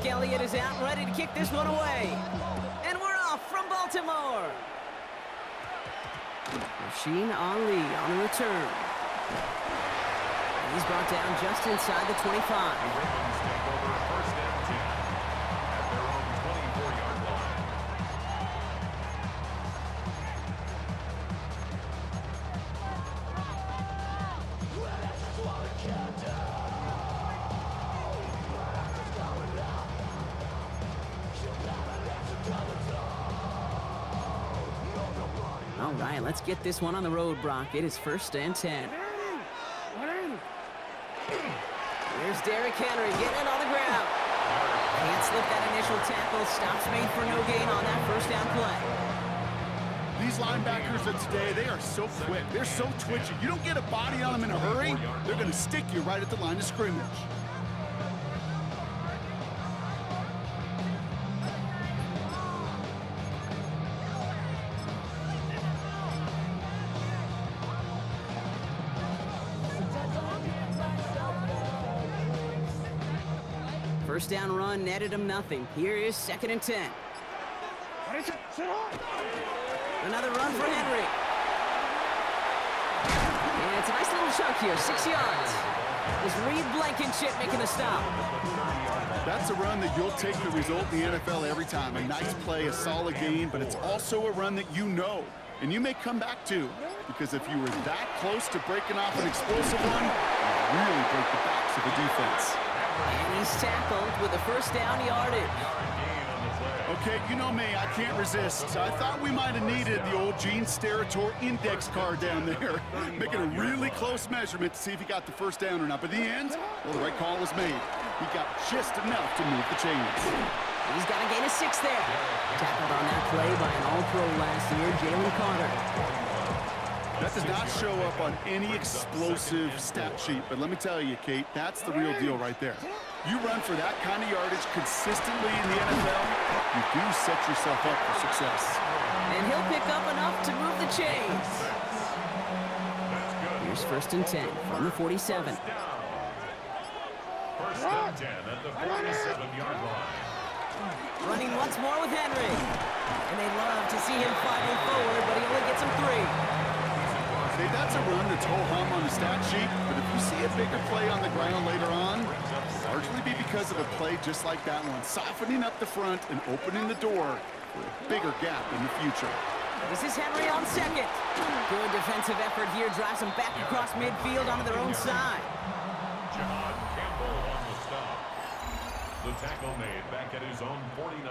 Zeke Elliott is out, ready to kick this one away. And we're off from Baltimore. Rasheen Ali on the return. He's brought down just inside the 25. Ravens take over first and 10 at their own 24-yard line. All right, let's get this one on the road, Brock. It is first and 10. There's Derrick Henry getting it on the ground. Can't slip that initial tackle. Stops made for no gain on that first down play. These linebackers of today, they are so quick. They're so twitchy. You don't get a body on them in a hurry, they're going to stick you right at the line of scrimmage. First down run netted him nothing. Here is second and 10. Another run for Henry. And it's a nice little chunk here, 6 yards. Is Reed Blankenship making the stop. That's a run that you'll take the result in the NFL every time. A nice play, a solid gain, but it's also a run that you know, and you may come back to, because if you were that close to breaking off an explosive one, you really break the backs of the defense. And he's tackled with a first down yardage. Okay, you know me, I can't resist. I thought we might have needed the old Gene Steratore index card down there, making a really close measurement to see if he got the first down or not. But in the end, well, the right call was made. He got just enough to move the chains. He's got a gain of 6 there. Tackled on that play by an All-Pro last year, Jalen Carter. That does not show up on any explosive stat sheet, but let me tell you, Kate, that's the real deal right there. You run for that kind of yardage consistently in the NFL, you do set yourself up for success. And he'll pick up enough to move the chains. Here's first and 10 from the 47. First and 10 at the 47-yard line. Running once more with Henry. And they love to see him fighting forward, but he only gets him 3. Hey, that's a run that's ho-hum on the stat sheet, but if you see a bigger play on the ground later on, largely be because of a play just like that one, softening up the front and opening the door for a bigger gap in the future. This is Henry on second. Good defensive effort here, drives them back across midfield onto their own side. John Campbell on the stop. The tackle made back at his own 49.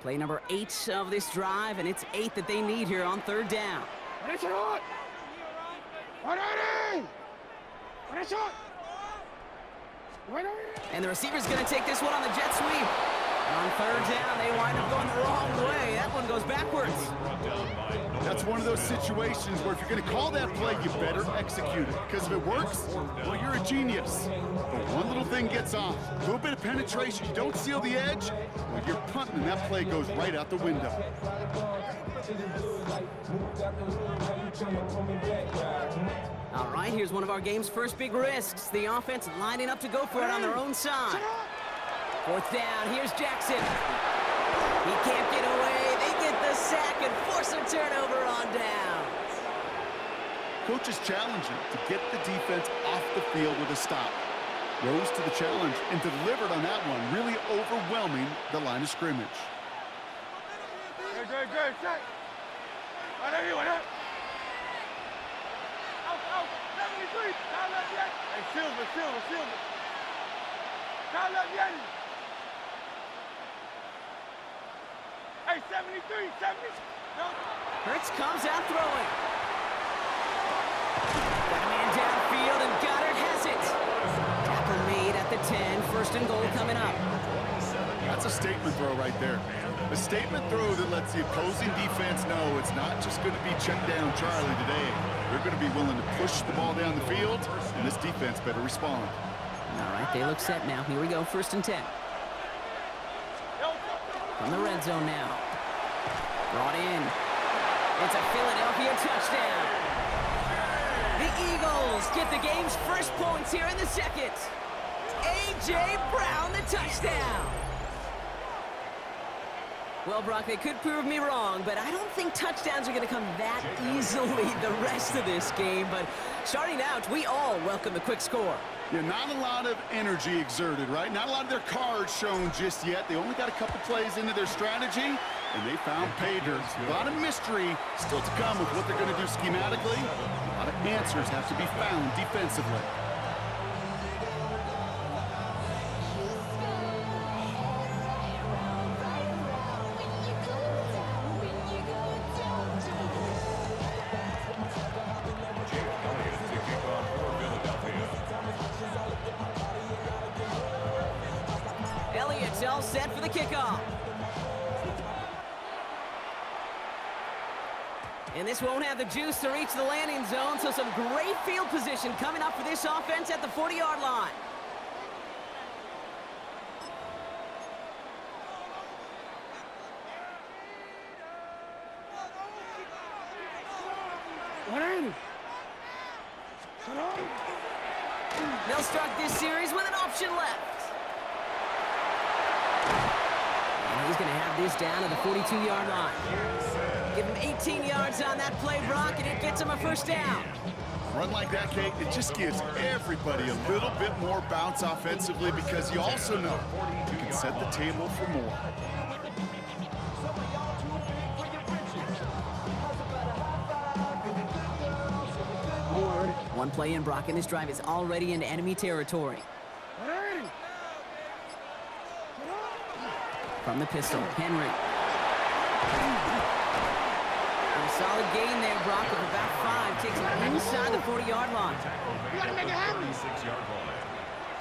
Play number 8 of this drive, and it's 8 that they need here on third down. And the receiver's going to take this one on the jet sweep. On third down, they wind up going the wrong way. That one goes backwards. That's one of those situations where if you're going to call that play, you better execute it. Because if it works, well, you're a genius. But one little thing gets off. A little bit of penetration, you don't seal the edge, well, you're punting, and that play goes right out the window. All right, here's one of our game's first big risks. The offense lining up to go for it on their own side. Fourth down, here's Jackson. He can't get away. They get the sack and force a turnover on downs. Coach is challenging to get the defense off the field with a stop. Rose to the challenge and delivered on that one, really overwhelming the line of scrimmage. Good. Check. Right here. Out. 73. Now left yet. Hey, Silver. Now left yet. Hey, 73, 70. No. Hurts comes out throwing. Got a man downfield, and Goddard has it. Tackle made at the 10. First and goal coming up. That's a statement throw right there. A statement throw that lets the opposing defense know it's not just going to be check down Charlie today. They're going to be willing to push the ball down the field, and this defense better respond. All right, they look set now. Here we go, first and 10. From the red zone now. Brought in. It's a Philadelphia touchdown. The Eagles get the game's first points here in the second. A.J. Brown, the touchdown. Well, Brock, they could prove me wrong, but I don't think touchdowns are going to come that easily the rest of this game. But starting out, we all welcome the quick score. Yeah, not a lot of energy exerted, right? Not a lot of their cards shown just yet. They only got a couple plays into their strategy, and they found pay dirt. A lot of mystery still to come with what they're going to do schematically. A lot of answers have to be found defensively. Elliott's all set for the kickoff. And this won't have the juice to reach the landing zone, so some great field position coming up for this offense at the 40-yard line. They'll start this series with an option left. And he's going to have this down to the 42-yard line. Give him 18 yards on that play, Brock, and it gets him a first down. Run like that, Kate, it just gives everybody a little bit more bounce offensively because you also know you can set the table for more. One play in, Brock, and this drive is already into enemy territory. From the pistol, Henry. And a solid gain there, Brock, of about 5. Takes him inside the 40-yard line. You gotta make it happen. 36-yard line.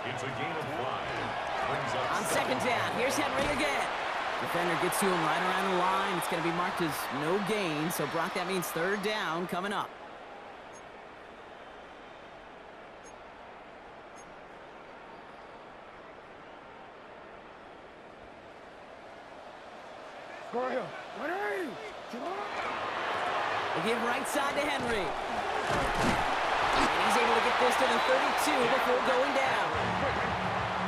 It's a gain of 5. On second down, here's Henry again. Defender gets to him right around the line. It's going to be marked as no gain, so Brock, that means third down coming up. They give right side to Henry. And he's able to get this to the 32 before going down.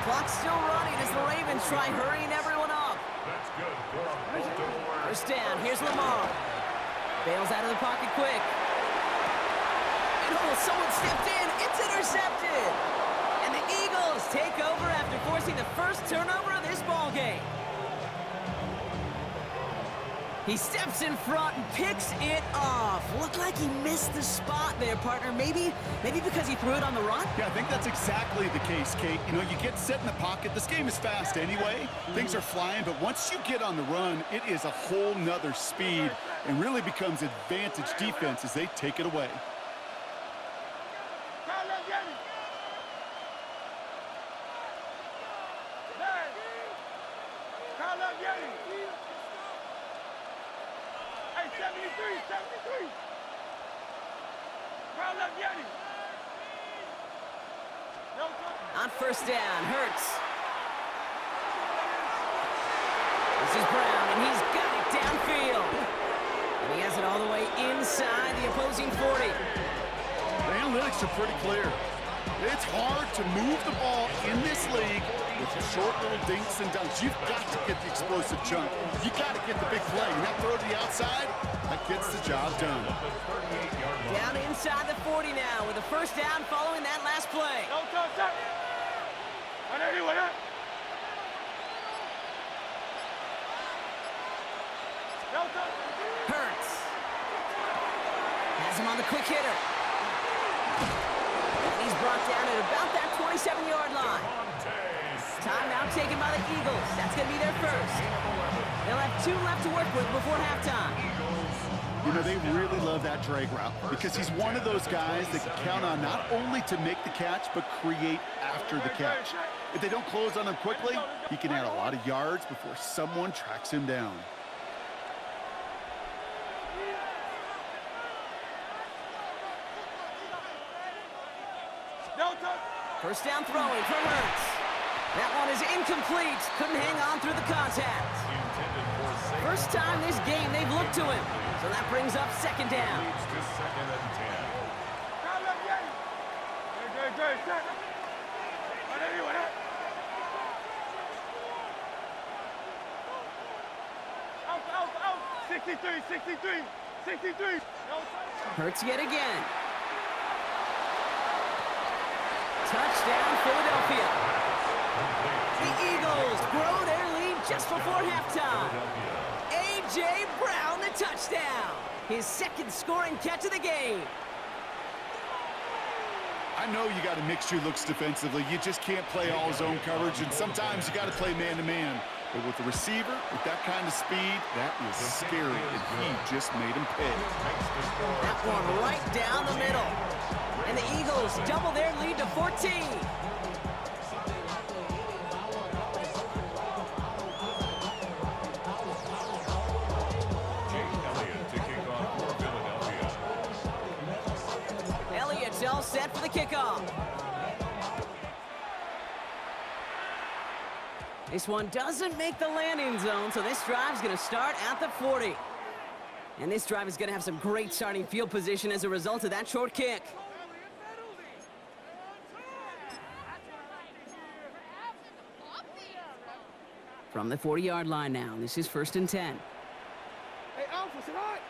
Clock's still running as the Ravens try hurrying everyone up. That's good for a Baltimore. First down, here's Lamar. Bails out of the pocket quick. And oh, someone stepped in. It's intercepted. And the Eagles take over after forcing the first turnover of this ballgame. He steps in front and picks it off. Looked like he missed the spot there, partner. Maybe because he threw it on the run? Yeah, I think that's exactly the case, Kate. You know, you get set in the pocket. This game is fast anyway. Things are flying, but once you get on the run, it is a whole nother speed and really becomes advantage defense as they take it away. Hey, 73. Crowd left Yeti. On first down, Hurts. This is Brown, and he's got it downfield. And he has it all the way inside the opposing 40. The analytics are pretty clear. It's hard to move the ball in this league with short little dinks and dunks. You've got to get the explosive chunk. You got to get the big play. And that throw to the outside, that gets the job done. Down inside the 40 now with a first down following that last play. No touch. What up? No touch. Hurts. Has him on the quick hitter. And he's brought down at about that 27-yard line. Timeout taken by the Eagles. That's going to be their first. They'll have 2 left to work with before halftime. You know, they really love that drag route because he's one of those guys that can count on not only to make the catch, but create after the catch. If they don't close on him quickly, he can add a lot of yards before someone tracks him down. First down throwing from Hurts. That one is incomplete. Couldn't hang on through the contact. first time this game they've looked to him. So that brings up second down. Leads to 2nd and 10. Kyle left, Yeti. Good, set. On anyone, huh? Out. 63. Hurts yet again. Touchdown, Philadelphia. The Eagles grow their lead just before halftime. A.J. Brown, the touchdown. His second scoring catch of the game. I know you got to mix your looks defensively. You just can't play all zone coverage, and sometimes you got to play man-to-man. But with the receiver, with that kind of speed, that is scary, and he just made him pay. That one right down the middle. And the Eagles double their lead to 14. Elliott's all set for the kickoff. This one doesn't make the landing zone, so this drive's going to start at the 40. And this drive is going to have some great starting field position as a result of that short kick. From the 40-yard line now, this is 1st and 10. Hey, Alpha, sit hot.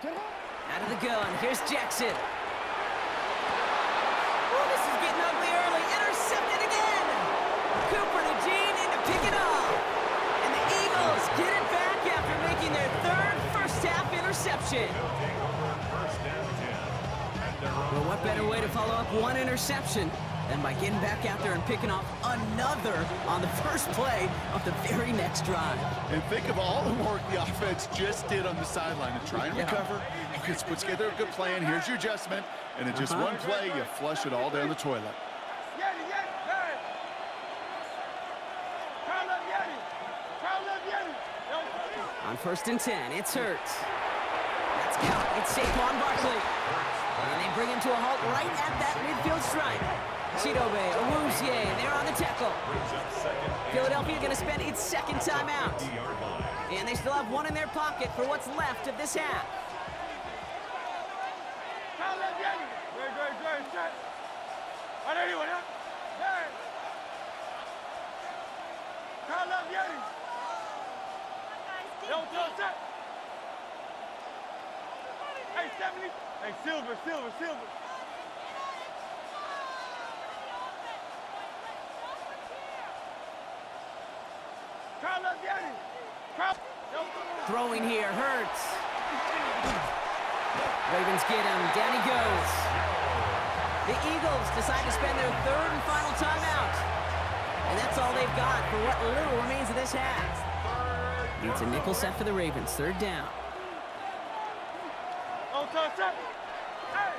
Get hot. Out of the gun, here's Jackson. Oh, this is getting ugly early. Intercepted again. Cooper to Jean in to pick it off. And the Eagles get it back after making their third first-half interception. Well, what better way to follow up one interception than by getting back out there and picking off another on the first play of the very next drive. And think of all the work the offense just did on the sideline to try and recover. Okay, let's put together a good plan. Here's your adjustment. And in just one play, you flush it all down the toilet. Yeti, hey. Kyle left, Yeti. On 1st and 10, it's Hurts. That's count. It's Saquon Barkley. And they bring him to a halt right at that midfield stripe. Chidobe, Awuzie, they're on the tackle. Philadelphia going to spend its second timeout. And they still have one in their pocket for what's left of this half. Kyle left, Yeti. Good, set. On anyone, huh? Hey. Kyle left, Yeti. Set. Hey, 70. Hey, Silver. Kyle left, Yeti. Throwing here, Hurts. Ravens get him. Down he goes. The Eagles decide to spend their third and final timeout. And that's all they've got for what little remains of this half. It's a nickel set for the Ravens. 3rd down. Set. Hey,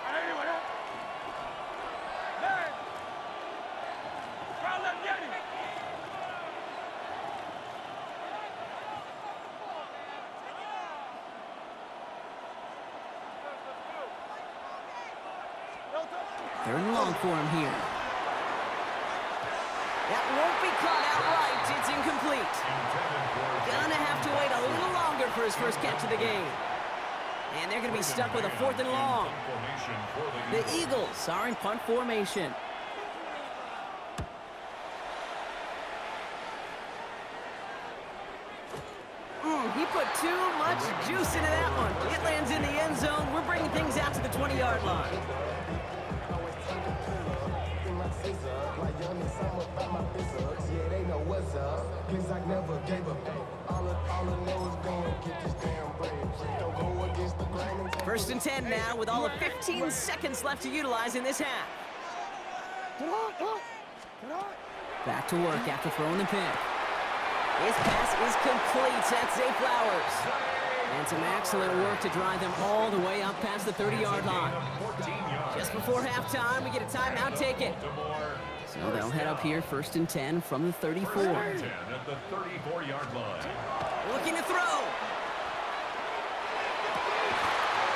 on anyone, huh? Hey. Kyle left, Yeti. Third and long for him here. That won't be caught outright. It's incomplete. Gonna have to wait a little longer for his first catch of the game. And they're going to be stuck with a 4th and long. The Eagles are in punt formation. He put too much juice into that one. It lands in the end zone. We're bringing things out to the 20-yard line. First and 10 now with all of 15 seconds left to utilize in this half. Back to work after throwing the pick. His pass is complete. That's Zay Flowers. And some excellent work to drive them all the way up past the 30-yard line. Just before halftime, we get a timeout taken. So they'll head up here 1st and 10 from the 34. 10 at the 34-yard line. Looking to throw.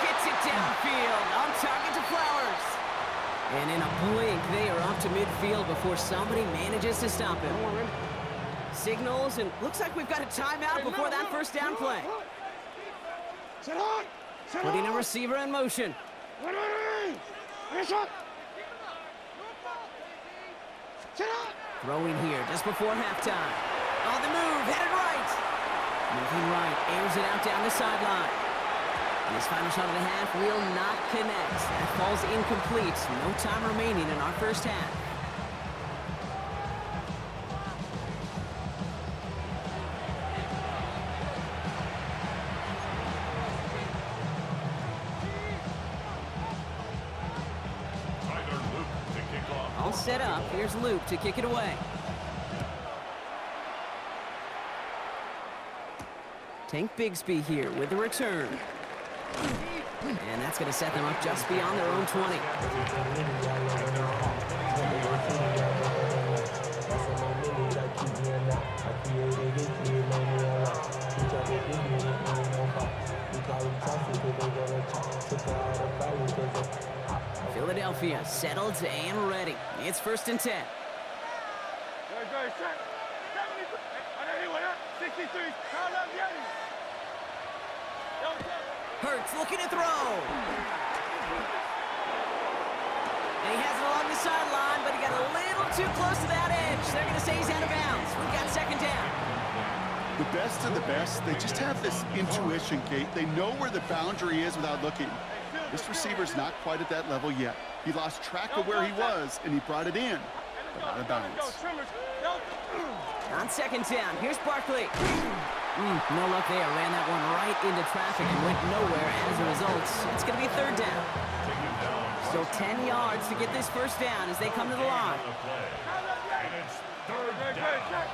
Gets it downfield. On target to Flowers. And in a blink, they are off to midfield before somebody manages to stop him. Signals, and looks like we've got a timeout before that first down play. Putting a receiver in motion. Throwing here just before halftime. On the move, headed right. Moving right, airs it out down the sideline. And his final shot of the half will not connect. That falls incomplete. No time remaining in our first half. Tyler Luke to kick off. All set up. Here's Luke to kick it away. Tank Bigsby here with the return. And that's going to set them up just beyond their own 20. Philadelphia settled and ready. It's 1st and 10. Good, good, set. 63. Hurts looking to throw. And he has it along the sideline, but he got a little too close to that edge. They're going to say he's out of bounds. We've got 2nd down. The best of the best, they just have this intuition, Kate. They know where the boundary is without looking. This receiver's not quite at that level yet. He lost track of where he was, and he brought it in, but out of bounds. On 2nd down, here's Barkley. No luck there. Ran that one right into traffic and went nowhere as a result. It's going to be 3rd down. Still 10 yards to get this first down as they come to the line. And it's 3rd down.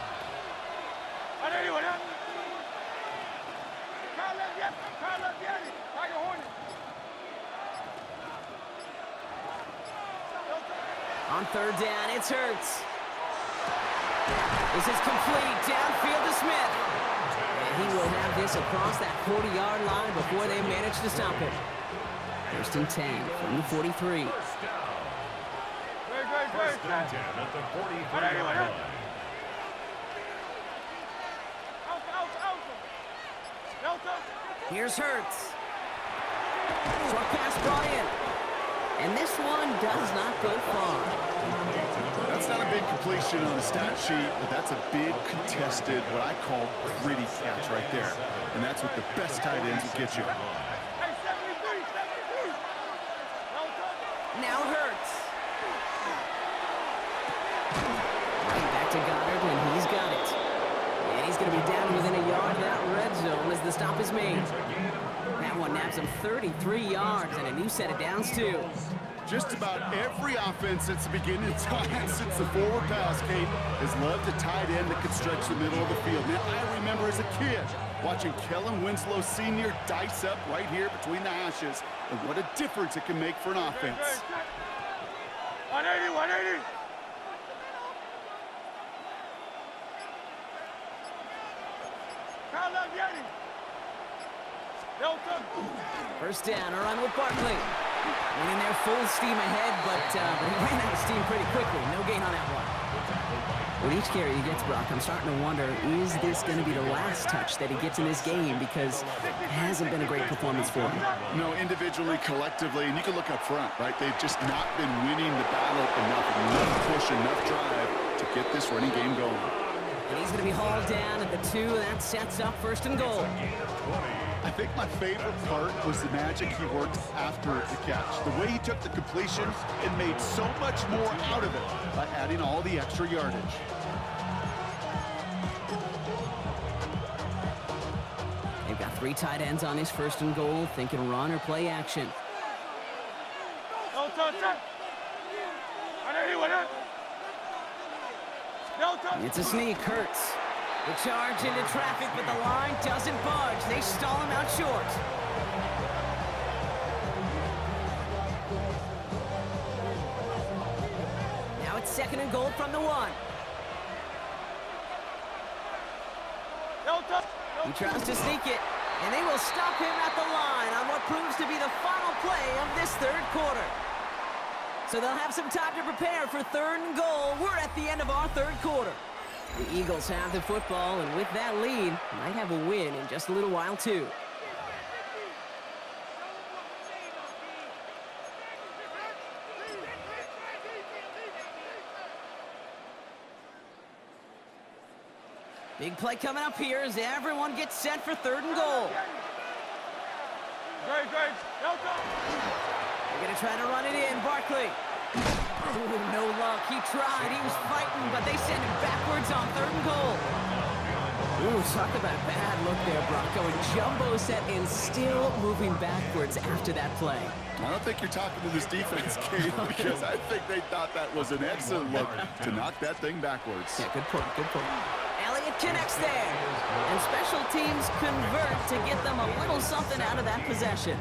On 3rd down, it's Hurts. This is complete. Downfield to Smith. And he will have this across that 40-yard line before they manage to stop it. 1st and 10 from the 43. First down. First and 10 at the 43-yard line. Here's Hurts. Short pass brought in. And this one does not go far. That's not a big completion on the stat sheet, but that's a big contested, what I call gritty catch right there. And that's what the best tight ends will get you. Now Hurts. Right back to Goddard, and he's got it. And he's going to be down within a yard of that red zone as the stop is made. That one naps him 33 yards and a new set of downs, too. Just about every offense since the beginning of time, since the forward pass, Kate, has loved a tight end that could stretch the middle of the field. Now, I remember as a kid watching Kellen Winslow Sr. dice up right here between the hashes, and what a difference it can make for an offense. 180, 180. First down, a run with Barkley. Went in there full steam ahead, but he ran out of steam pretty quickly. No gain on that one. With each carry he gets, Brock, I'm starting to wonder, is this going to be the last touch that he gets in this game? Because it hasn't been a great performance for him. No, individually, collectively, and you can look up front, right? They've just not been winning the battle enough push, enough drive to get this running game going. And he's going to be hauled down at the 2, and that sets up 1st and goal. I think my favorite part was the magic he worked after the catch. The way he took the completion and made so much more out of it by adding all the extra yardage. They've got 3 tight ends on his 1st and goal, thinking run or play action. It's a sneak, Hurts. The charge into traffic, but the line doesn't budge. They stall him out short. Now it's 2nd and goal from the 1. He tries to sneak it, and they will stop him at the line on what proves to be the final play of this 3rd quarter. So they'll have some time to prepare for 3rd and goal. We're at the end of our 3rd quarter. The Eagles have the football, and with that lead, might have a win in just a little while, too. Big play coming up here as everyone gets set for 3rd and goal. Great. They're going to try to run it in. Barkley. Ooh, no luck. He tried. He was fighting, but they send him backwards on 3rd and goal. Ooh, talk about a bad look there, Brock. Going jumbo set and still moving backwards after that play. I don't think you're talking to this defense, Kate, because I think they thought that was an excellent look to knock that thing backwards. Yeah, good point. Elliott connects there. And special teams convert to get them a little something out of that possession.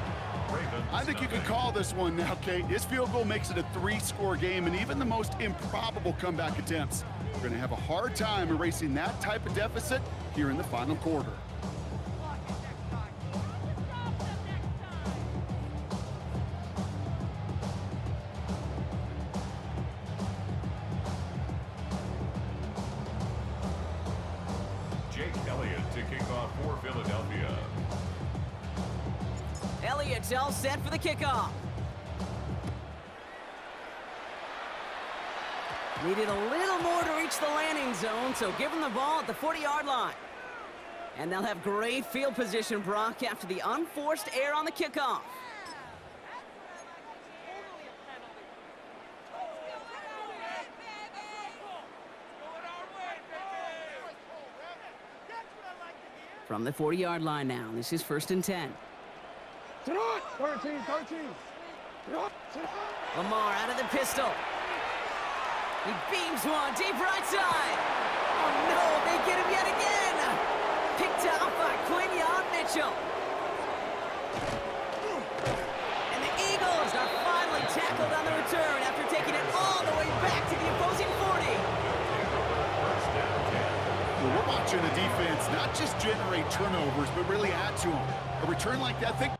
I think you can call this one now, Kate. This field goal makes it a 3-score game, and even the most improbable comeback attempts are going to have a hard time erasing that type of deficit here in the final quarter. Jake Elliott to kick off for Philadelphia. Elliott's all set for the kickoff. Needed a little more to reach the landing zone, so give him the ball at the 40-yard line. And they'll have great field position, Brock, after the unforced error on the kickoff. From the 40-yard line now, this is 1st and 10. 13. Lamar out of the pistol. He beams one deep right side. Oh no, they get him yet again. Picked off by Quinyon Mitchell. And the Eagles are finally tackled on the return after taking it all the way back to the opposing 40. Well, we're watching the defense not just generate turnovers, but really add to them. A return like that, think